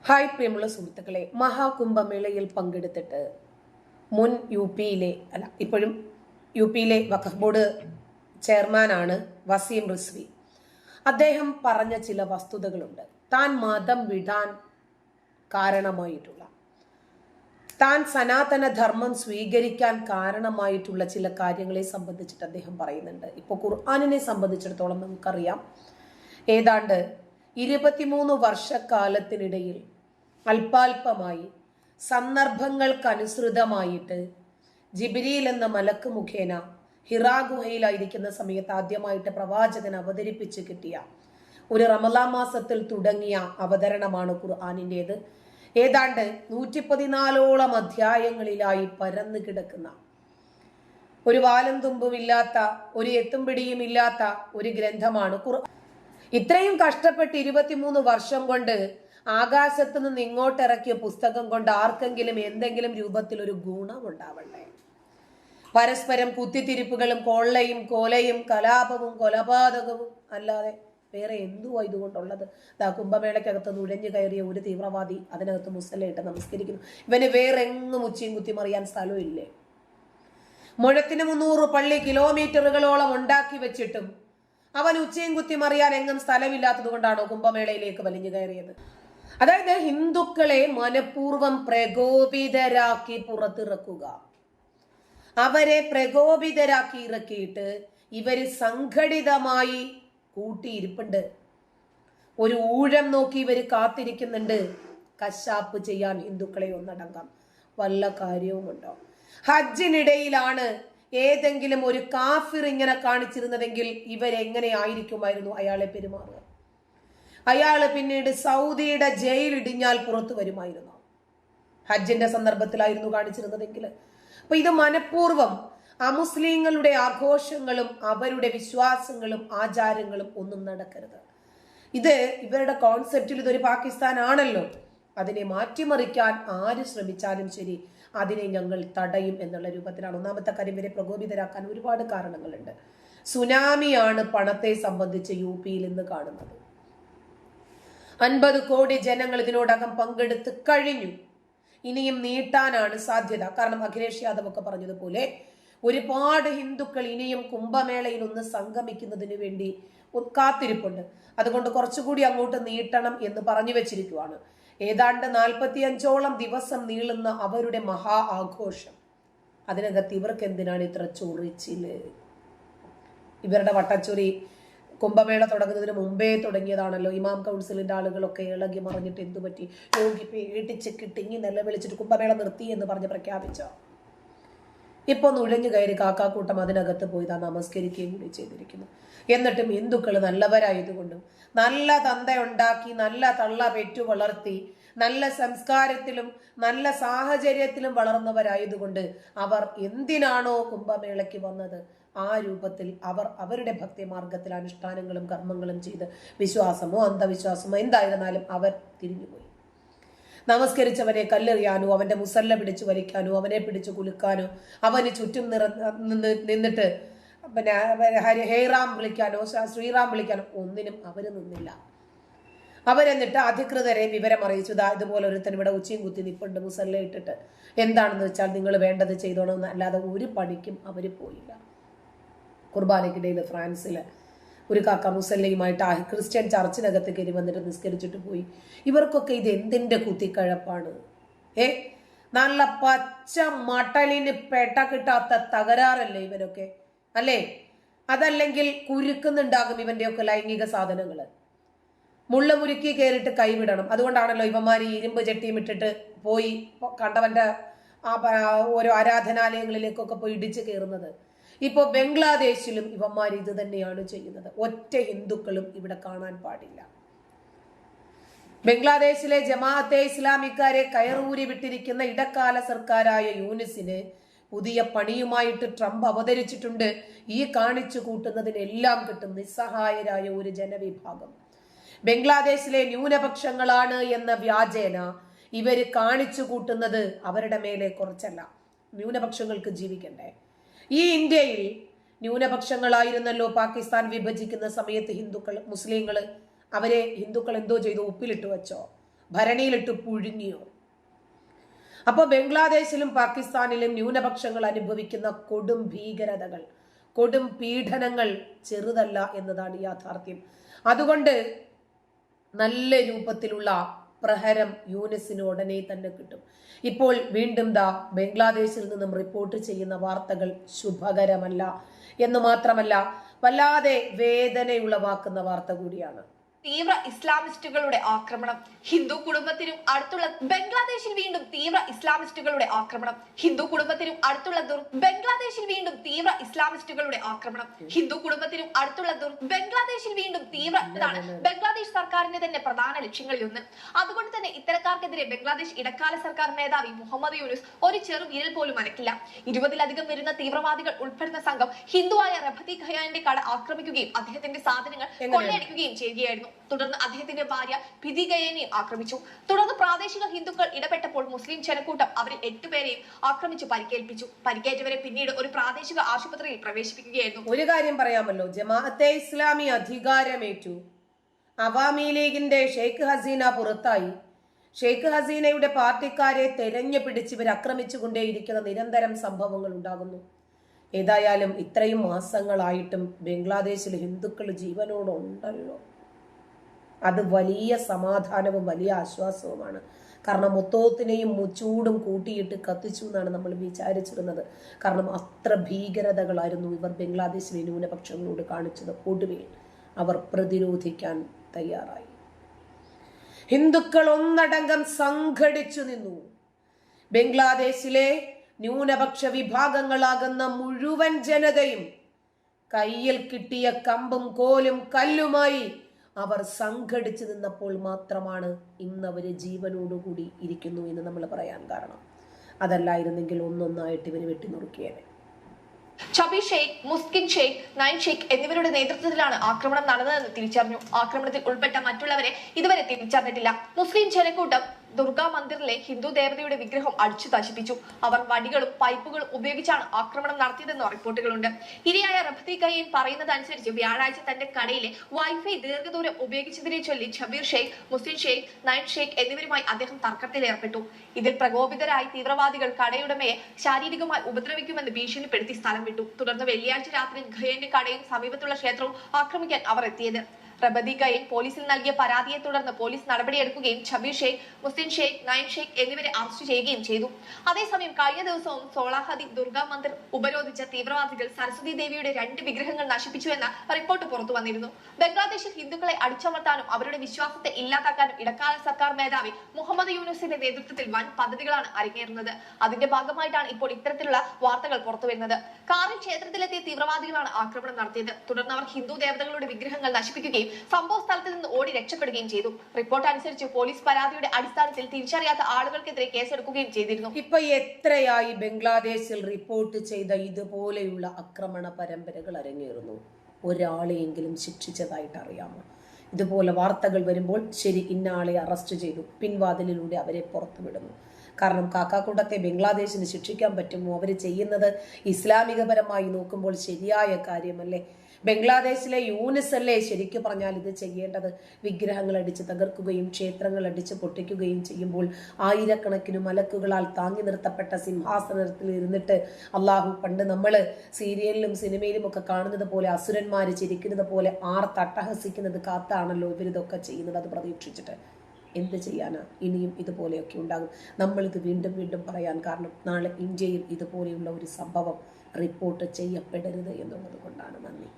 Hi പ്രിയമുള്ള സുഹൃത്തുക്കളെ, മഹാകുംഭമേളയിൽ പങ്കെടുത്തിട്ട് മുൻ ഇപ്പോഴും യു പിയിലെ വഖഫ് ബോർഡ് ചെയർമാനാണ് വസീം റിസ്വി. അദ്ദേഹം പറഞ്ഞ ചില വസ്തുതകളുണ്ട്. താൻ മതം വിടാൻ കാരണമായിട്ടുള്ള, താൻ സനാതന ധർമ്മം സ്വീകരിക്കാൻ കാരണമായിട്ടുള്ള ചില കാര്യങ്ങളെ സംബന്ധിച്ചിട്ട് അദ്ദേഹം പറയുന്നുണ്ട്. ഇപ്പോൾ ഖുർആനിനെ സംബന്ധിച്ചിടത്തോളം നമുക്കറിയാം, ഏതാണ്ട് 23 വർഷക്കാലത്തിനിടയിൽ അല്പാൽപമായി സന്ദർഭങ്ങൾക്കനുസൃതമായിട്ട് ജിബ്രീൽ എന്ന മലക്ക് മുഖേന ഹിറാ ഗുഹയിലായിരിക്കുന്ന സമയത്ത് ആദ്യമായിട്ട് പ്രവാചകൻ അവതരിപ്പിച്ച് കിട്ടിയ ഒരു റമളാൻ മാസത്തിൽ തുടങ്ങിയ അവതരണമാണ് ഖുർആനിൻ്റെത്. ഏതാണ്ട് 114ഓളം അധ്യായങ്ങളിലായി പരന്നു കിടക്കുന്ന, ഒരു വാലും തുമ്പുമില്ലാത്ത, ഒരു എത്തും പിടിയുമില്ലാത്ത ഒരു ഗ്രന്ഥമാണ് ഖുർആൻ. ഇത്രയും കഷ്ടപ്പെട്ട് 23 വർഷം കൊണ്ട് ആകാശത്ത് നിന്ന് ഇങ്ങോട്ടിറക്കിയ പുസ്തകം കൊണ്ട് ആർക്കെങ്കിലും എന്തെങ്കിലും രൂപത്തിൽ ഒരു ഗുണമുണ്ടാവണ്ടേ? പരസ്പരം കുത്തിത്തിരിപ്പുകളും കൊള്ളയും കൊലയും കലാപവും കൊലപാതകവും അല്ലാതെ വേറെ എന്തുവാ ഇതുകൊണ്ടുള്ളത്? കുംഭമേളയ്ക്കകത്ത് നുഴഞ്ഞു കയറിയ ഒരു തീവ്രവാദി അതിനകത്ത് മുസല്ലയിട്ട് നമസ്കരിക്കുന്നു. ഇവന് വേറെ എങ്ങും ഉച്ചയും കുത്തിമറിയാൻ സ്ഥലമില്ലേ? മുഴത്തിന് 300 പള്ളി കിലോമീറ്ററുകളോളം ഉണ്ടാക്കി വെച്ചിട്ടും അവൻ ഉച്ചയും കുത്തിമറിയാൻ എങ്ങും സ്ഥലമില്ലാത്തത് കൊണ്ടാണോ കുംഭമേളയിലേക്ക് വലിഞ്ഞു കയറിയത്? അതായത് ഹിന്ദുക്കളെ മനഃപൂർവ്വം പ്രകോപിതരാക്കി പുറത്തിറക്കുക, അവരെ പ്രകോപിതരാക്കി ഇറക്കിയിട്ട് ഇവര് സംഘടിതമായി കൂട്ടിയിരിപ്പുണ്ട്. ഒരു ഊഴം നോക്കി ഇവര് കാത്തിരിക്കുന്നുണ്ട് കശാപ്പ് ചെയ്യാൻ ഹിന്ദുക്കളെ ഒന്നടങ്കം. വല്ല കാര്യവുമുണ്ടോ? ഹജ്ജിനിടയിലാണ് ഏതെങ്കിലും ഒരു കാഫിർ ഇങ്ങനെ കാണിച്ചിരുന്നതെങ്കിൽ ഇവരെങ്ങനെ ആയിരിക്കുമായിരുന്നു അയാളെ പെരുമാറുക? അയാള് പിന്നീട് സൗദിയുടെ ജയിൽ ഇടിഞ്ഞാൽ പുറത്തു വരുമായിരുന്നു. ഹജ്ജിന്റെ സന്ദർഭത്തിലായിരുന്നു കാണിച്ചിരുന്നതെങ്കിൽ. അപ്പൊ ഇത് മനഃപൂർവ്വം അമുസ്ലിങ്ങളുടെ ആഘോഷങ്ങളും അവരുടെ വിശ്വാസങ്ങളും ആചാരങ്ങളും ഒന്നും നടക്കരുത്. ഇത് ഇവരുടെ കോൺസെപ്റ്റിൽ ഇതൊരു പാകിസ്ഥാൻ ആണല്ലോ. അതിനെ മാറ്റിമറിക്കാൻ ആര് ശ്രമിച്ചാലും ശരി, അതിനെ ഞങ്ങൾ തടയും എന്നുള്ള രൂപത്തിലാണ്. ഒന്നാമത്തെ കാര്യം, ഇവരെ പ്രകോപിതരാക്കാൻ ഒരുപാട് കാരണങ്ങളുണ്ട്. സുനാമിയാണ് പണത്തെ സംബന്ധിച്ച് യു പിയിൽ ഇന്ന് കാണുന്നത്. 50 കോടി ജനങ്ങൾ ഇതിനോടകം പങ്കെടുത്ത് കഴിഞ്ഞു. ഇനിയും നീട്ടാനാണ് സാധ്യത. കാരണം അഖിലേഷ് യാദവ് ഒക്കെ പറഞ്ഞതുപോലെ ഒരുപാട് ഹിന്ദുക്കൾ ഇനിയും കുംഭമേളയിൽ ഒന്ന് സംഗമിക്കുന്നതിന് വേണ്ടി കാത്തിരിപ്പുണ്ട്. അതുകൊണ്ട് കുറച്ചുകൂടി അങ്ങോട്ട് നീട്ടണം എന്ന് പറഞ്ഞു വെച്ചിരിക്കുവാണ്. ഏതാണ്ട് 45ഓളം ദിവസം നീളുന്ന അവരുടെ മഹാ ആഘോഷം, അതിനകത്ത് ഇവർക്ക് എന്തിനാണ് ഇത്ര ചൊറിച്ചില്? ഇവരുടെ വട്ടച്ചൊറി കുംഭമേള തുടങ്ങുന്നതിന് മുമ്പേ തുടങ്ങിയതാണല്ലോ. ഇമാം കൗൺസിലിന്റെ ആളുകളൊക്കെ ഇളകി മറിഞ്ഞിട്ട് എന്തു പറ്റി, യോഗി പേടിച്ച് കിട്ടിങ്ങി നിലവിളിച്ചിട്ട് കുംഭമേള നിർത്തി എന്ന് പറഞ്ഞ് പ്രഖ്യാപിച്ചോ? ഇപ്പൊ നുഴഞ്ഞു കയറി കാക്കാക്കൂട്ടം അതിനകത്ത് പോയി നമസ്കരിക്കുകയും കൂടി ചെയ്തിരിക്കുന്നു. എന്നിട്ടും ഹിന്ദുക്കൾ നല്ലവരായതുകൊണ്ടും, നല്ല തന്തയുണ്ടാക്കി നല്ല തള്ള പെറ്റു വളർത്തി നല്ല സംസ്കാരത്തിലും നല്ല സാഹചര്യത്തിലും വളർന്നവരായതുകൊണ്ട് അവർ എന്തിനാണോ കുംഭമേളയ്ക്ക് വന്നത് ആ രൂപത്തിൽ അവർ അവരുടെ ഭക്തി മാർഗത്തിൽ അനുഷ്ഠാനങ്ങളും കർമ്മങ്ങളും ചെയ്ത്, വിശ്വാസമോ അന്ധവിശ്വാസമോ എന്തായിരുന്നാലും അവർ തിരിഞ്ഞുപോയി. നമസ്കരിച്ചവനെ കല്ലെറിയാനോ, അവന്റെ മുസല്ല പിടിച്ചു വലിക്കാനോ, അവനെ പിടിച്ചു കുലുക്കാനോ, അവന് ചുറ്റും നിന്നിട്ട് പിന്നെ ഹേറാം വിളിക്കാനോ ശ്രീറാം വിളിക്കാനോ ഒന്നിനും അവര് നിന്നില്ല. അവരെന്നിട്ട് അധികൃതരെ വിവരം അറിയിച്ചു, ഇതുപോലെ ഒരുത്തൻ ഇവിടെ ഉച്ചയും കുത്തി നിപ്പുണ്ട് മുസല്ല ഇട്ടിട്ട്, എന്താണെന്ന് വെച്ചാൽ നിങ്ങൾ വേണ്ടത് ചെയ്തോണമെന്ന്. അല്ലാതെ ഒരു പണിക്കും അവര് പോയില്ല. കുർബാനയ്ക്കിടയിൽ ഫ്രാൻസില് ഒരു കാക്ക മുസല്ലയുമായിട്ട് ക്രിസ്ത്യൻ ചർച്ചിനകത്ത് കയറി വന്നിട്ട് നിസ്കരിച്ചിട്ട് പോയി. ഇവർക്കൊക്കെ ഇത് എന്തിന്റെ കുത്തിക്കഴപ്പാണ്? നല്ല പച്ച മട്ടലിന് പെട്ട കിട്ടാത്ത തകരാറല്ലേ ഇവരൊക്കെ, അല്ലേ? അതല്ലെങ്കിൽ കുരുക്കുന്നുണ്ടാകും ഇവന്റെയൊക്കെ ലൈംഗിക സാധനങ്ങള്. മുള്ള മുരുക്കി കയറിയിട്ട് കൈവിടണം. അതുകൊണ്ടാണല്ലോ ഇവന്മാര് ഇരുമ്പ് ചട്ടിയും ഇട്ടിട്ട് പോയി കണ്ടവന്റെ ഓരോ ആരാധനാലയങ്ങളിലേക്കൊക്കെ പോയി ഇടിച്ചു കയറുന്നത്. ഇപ്പോ ബംഗ്ലാദേശിലും ഇവന്മാർ ഇത് തന്നെയാണ് ചെയ്യുന്നത്. ഒറ്റ ഹിന്ദുക്കളും ഇവിടെ കാണാൻ പാടില്ല. ബംഗ്ലാദേശിലെ ജമാഅത്തെ ഇസ്ലാമിക്കാരെ കയറൂരി വിട്ടിരിക്കുന്ന ഇടക്കാല സർക്കാരായ യൂനിസിന് പുതിയ പണിയുമായിട്ട് ട്രംപ് അവതരിച്ചിട്ടുണ്ട്. ഈ കാണിച്ചു കൂട്ടുന്നതിനെല്ലാം കിട്ടും നിസ്സഹായരായ ഒരു ജനവിഭാഗം. ബംഗ്ലാദേശിലെ ന്യൂനപക്ഷങ്ങളാണ് എന്ന വ്യാജേന ഇവര് കാണിച്ചു കൂട്ടുന്നത് അവരുടെ മേലെ കുറച്ചല്ല, ന്യൂനപക്ഷങ്ങൾക്ക് ജീവിക്കണ്ടേ? ഈ ഇന്ത്യയിൽ ന്യൂനപക്ഷങ്ങളായിരുന്നല്ലോ പാകിസ്ഥാൻ വിഭജിക്കുന്ന സമയത്ത് ഹിന്ദുക്കൾ, മുസ്ലിങ്ങൾ. ഹിന്ദുക്കൾ എന്തോ ചെയ്തു? ഉപ്പിലിട്ട് വെച്ചോ? ഭരണിയിലിട്ട് പുഴുങ്ങിയോ? അപ്പോൾ ബംഗ്ലാദേശിലും പാകിസ്ഥാനിലും ന്യൂനപക്ഷങ്ങൾ അനുഭവിക്കുന്ന കൊടും ഭീകരതകൾ, കൊടും പീഡനങ്ങൾ ചെറുതല്ല എന്നതാണ് യാഥാർത്ഥ്യം. അതുകൊണ്ട് നല്ല രൂപത്തിലുള്ള പ്രഹരം യൂനിസിന് ഉടനെ തന്നെ കിട്ടും. ഇപ്പോൾ വീണ്ടും ബംഗ്ലാദേശിൽ നിന്നും റിപ്പോർട്ട് ചെയ്യുന്ന വാർത്തകൾ ശുഭകരമല്ല എന്ന് മാത്രമല്ല വല്ലാതെ വേദനയുളവാക്കുന്ന വാർത്ത കൂടിയാണ്. തീവ്ര ഇസ്ലാമിസ്റ്റുകളുടെ ആക്രമണം ഹിന്ദു കുടുംബത്തിനും അടുത്തുള്ള ബംഗ്ലാദേശിൽ വീണ്ടും തീവ്ര ഇസ്ലാമിസ്റ്റുകളുടെ ആക്രമണം ഹിന്ദു കുടുംബത്തിനും അടുത്തുള്ള ബംഗ്ലാദേശിൽ വീണ്ടും തീവ്ര ഇസ്ലാമിസ്റ്റുകളുടെ ആക്രമണം ഹിന്ദു കുടുംബത്തിനും അടുത്തുള്ള ബംഗ്ലാദേശിൽ വീണ്ടും തീവ്ര ഇതാണ് ബംഗ്ലാദേശ് സർക്കാരിന്റെ തന്നെ പ്രധാന ലക്ഷ്യങ്ങളിൽ ഒന്ന്. അതുകൊണ്ട് തന്നെ ഇത്തരക്കാർക്കെതിരെ ബംഗ്ലാദേശ് ഇടക്കാല സർക്കാർ മേധാവി മുഹമ്മദ് യൂനുസ് ഒരു ചെറു വിരൽ പോലും അനക്കില്ല. 20-ലധികം വരുന്ന തീവ്രവാദികൾ ഉൾപ്പെടുന്ന സംഘം ഹിന്ദുവായ റബതി ഖയാന്റെ കട ആക്രമിക്കുകയും അദ്ദേഹത്തിന്റെ സാധനങ്ങൾ കൊള്ളയടിക്കുകയും ചെയ്യുകയായിരുന്നു. തുടർന്ന് അദ്ദേഹത്തിന്റെ ഭാര്യ ഭിതി ഗയേനെയും ആക്രമിച്ചു. തുടർന്ന് പ്രാദേശിക ഹിന്ദുക്കൾ ഇടപെട്ടപ്പോൾ മുസ്ലിം ജനക്കൂട്ടം അവരിൽ 8 പേരെയും ആക്രമിച്ചു പരിക്കേൽപ്പിച്ചു. പരിക്കേറ്റവരെ പിന്നീട് ഒരു പ്രാദേശിക ആശുപത്രിയിൽ പ്രവേശിപ്പിക്കുകയായിരുന്നു. ഒരു കാര്യം പറയാമല്ലോ, ജമാഅത്തെ ഇസ്ലാമി അധികാരമേറ്റു. അവാമി ലീഗിന്റെ ഷെയ്ഖ് ഹസീന പുറത്തായി. ഷെയ്ഖ് ഹസീനയുടെ പാർട്ടിക്കാരെ തെരഞ്ഞു പിടിച്ച് ഇവർ ആക്രമിച്ചുകൊണ്ടേയിരിക്കുന്ന നിരന്തരം സംഭവങ്ങൾ ഉണ്ടാകുന്നു. ഏതായാലും ഇത്രയും മാസങ്ങളായിട്ടും ബംഗ്ലാദേശിൽ ഹിന്ദുക്കൾ ജീവനോടുണ്ടല്ലോ. അത് വലിയ സമാധാനവും വലിയ ആശ്വാസവുമാണ്. കാരണം മൊത്തത്തിനെയും ചൂടും കൂട്ടിയിട്ട് കത്തിച്ചു എന്നാണ് നമ്മൾ വിചാരിച്ചിരുന്നത്. കാരണം അത്ര ഭീകരതകളായിരുന്നു ഇവർ ബംഗ്ലാദേശിലെ ന്യൂനപക്ഷങ്ങളോട് കാണിച്ചത്. ഒടുവിൽ അവർ പ്രതിരോധിക്കാൻ തയ്യാറായി. ഹിന്ദുക്കൾ ഒന്നടങ്കം സംഘടിച്ചു നിന്നു. ബംഗ്ലാദേശിലെ ന്യൂനപക്ഷ വിഭാഗങ്ങളാകുന്ന മുഴുവൻ ജനതയും കയ്യിൽ കിട്ടിയ കമ്പും കോലും കല്ലുമായി അവർ സംഘടിച്ചു നിന്നപ്പോൾ മാത്രമാണ് ഇന്നവര് ജീവനോടുകൂടി ഇരിക്കുന്നു എന്ന് നമ്മൾ പറയാൻ കാരണം. അതല്ലായിരുന്നെങ്കിൽ ഒന്നൊന്നായിട്ട് ഇവര് വെട്ടിനുറുക്കിയേനെ. ഷബീർ ഷെയ്ഖ്, മുസ്കിൻ ഷെയ്ഖ്, നൈൻ ഷെയ്ഖ് എന്നിവരുടെ നേതൃത്വത്തിലാണ് ആക്രമണം നടന്നതെന്ന് തിരിച്ചറിഞ്ഞു. ആക്രമണത്തിൽ ഉൾപ്പെട്ട മറ്റുള്ളവരെ ഇതുവരെ തിരിച്ചറിഞ്ഞിട്ടില്ല. മുസ്ലിം ജനക്കൂട്ടം ദുർഗാ മന്ദിറിലെ ഹിന്ദു ദേവതയുടെ വിഗ്രഹം അടിച്ചു നശിപ്പിച്ചു. അവർ വടികളും പൈപ്പുകളും ഉപയോഗിച്ചാണ് ആക്രമണം നടത്തിയതെന്ന് റിപ്പോർട്ടുകളുണ്ട്. ഇരയായ റബതി ഖയാൻ പറയുന്നതനുസരിച്ച് വ്യാഴാഴ്ച തന്റെ കടയിലെ വൈഫൈ ദീർഘദൂരം ഉപയോഗിച്ചതിനെ ചൊല്ലി ഷബീർ ഷെയ്ഖ്, മുസ്ലിം ഷെയ്ഖ്, നൈൻ ഷെയ്ഖ് എന്നിവരുമായി അദ്ദേഹം തർക്കത്തിലേർപ്പെട്ടു. ഇതിൽ പ്രകോപിതരായി തീവ്രവാദികൾ കടയുടമയെ ശാരീരികമായി ഉപദ്രവിക്കുമെന്ന് ഭീഷണിപ്പെടുത്തി സ്ഥലം വിട്ടു. തുടർന്ന് വെള്ളിയാഴ്ച രാത്രി ഖയാന്റെ കടയും സമീപത്തുള്ള ക്ഷേത്രവും ആക്രമിക്കാൻ അവർ എത്തിയത്. റബതി ഖയാൻ പോലീസിൽ നൽകിയ പരാതിയെ തുടർന്ന് പോലീസ് നടപടിയെടുക്കുകയും ഷബീർ ഷെയ്ഖ്, മുസ്ലിം ഷെയ്ഖ്, നൈൻ ഷെയ്ഖ് എന്നിവരെ അറസ്റ്റ് ചെയ്യുകയും ചെയ്തു. അതേസമയം കഴിഞ്ഞ ദിവസവും സോളാഹതി ദുർഗാ മന്ദിർ ഉപരോധിച്ച തീവ്രവാദികൾ സരസ്വതി ദേവിയുടെ 2 വിഗ്രഹങ്ങൾ നശിപ്പിച്ചു എന്ന റിപ്പോർട്ട് പുറത്തു വന്നിരുന്നു. ബംഗ്ലാദേശിൽ ഹിന്ദുക്കളെ അടിച്ചമർത്താനും അവരുടെ വിശ്വാസത്തെ ഇല്ലാതാക്കാനും ഇടക്കാല സർക്കാർ മേധാവി മുഹമ്മദ് യൂനുസിന്റെ നേതൃത്വത്തിൽ വൻ പദ്ധതികളാണ് അരങ്ങേറുന്നത്. അതിന്റെ ഭാഗമായിട്ടാണ് ഇപ്പോൾ ഇത്തരത്തിലുള്ള വാർത്തകൾ പുറത്തുവരുന്നത്. കാറിൽ ക്ഷേത്രത്തിലെത്തിയ തീവ്രവാദികളാണ് ആക്രമണം നടത്തിയത്. തുടർന്ന് അവർ ഹിന്ദു ദേവതകളുടെ വിഗ്രഹങ്ങൾ നശിപ്പിക്കുകയും സംഭവ സ്ഥലത്ത് നിന്ന് ഓടി രക്ഷപ്പെടുകയും ചെയ്തു. റിപ്പോർട്ട് അനുസരിച്ച് പോലീസ് പരാതിയുടെ അടിസ്ഥാനത്തിൽ തിരിച്ചറിയാത്ത ആളുകൾക്കെതിരെ കേസെടുക്കുകയും ചെയ്തിരുന്നു. ഇപ്പൊ എത്രയായി ബംഗ്ലാദേശിൽ റിപ്പോർട്ട് ചെയ്ത ഇതുപോലെയുള്ള ആക്രമണ പരമ്പരകൾ അരങ്ങേറുന്നു? ഒരാളെയെങ്കിലും ശിക്ഷിച്ചതായിട്ട് അറിയാമോ? ഇതുപോലെ വാർത്തകൾ വരുമ്പോൾ ശരി, ഇന്ന ആളെ അറസ്റ്റ് ചെയ്തു, പിൻവാതിലിലൂടെ അവരെ പുറത്തുവിടുന്നു. കാരണം കാക്കാക്കൂട്ടത്തെ ബംഗ്ലാദേശിന് ശിക്ഷിക്കാൻ പറ്റുമോ? അവർ ചെയ്യുന്നത് ഇസ്ലാമികപരമായി നോക്കുമ്പോൾ ശരിയായ കാര്യമല്ലേ? ബംഗ്ലാദേശിലെ യൂനിസ് അല്ലേ ശരിക്കും പറഞ്ഞാൽ ഇത് ചെയ്യേണ്ടത്? വിഗ്രഹങ്ങൾ അടിച്ച് തകർക്കുകയും ക്ഷേത്രങ്ങൾ അടിച്ച് പൊട്ടിക്കുകയും ചെയ്യുമ്പോൾ ആയിരക്കണക്കിന് മലക്കുകളാൽ താങ്ങി നിർത്തപ്പെട്ട സിംഹാസനത്തിൽ ഇരുന്നിട്ട് അള്ളാഹു, പണ്ട് നമ്മൾ സീരിയലിലും സിനിമയിലും ഒക്കെ കാണുന്നത് പോലെ അസുരന്മാര് ചിരിക്കുന്നത് പോലെ തട്ടഹസിക്കുന്നത് കാത്താണല്ലോ ഇവരിതൊക്കെ ചെയ്യുന്നത്. അത് പ്രതീക്ഷിച്ചിട്ട് എന്ത് ചെയ്യാനാ? ഇനിയും ഇതുപോലെയൊക്കെ ഉണ്ടാകും. നമ്മളിത് വീണ്ടും വീണ്ടും പറയാൻ കാരണം നാളെ ഇന്ത്യയിൽ ഇതുപോലെയുള്ള ഒരു സംഭവം റിപ്പോർട്ട് ചെയ്യപ്പെടരുത് എന്നുള്ളത് കൊണ്ടാണ്. നന്ദി.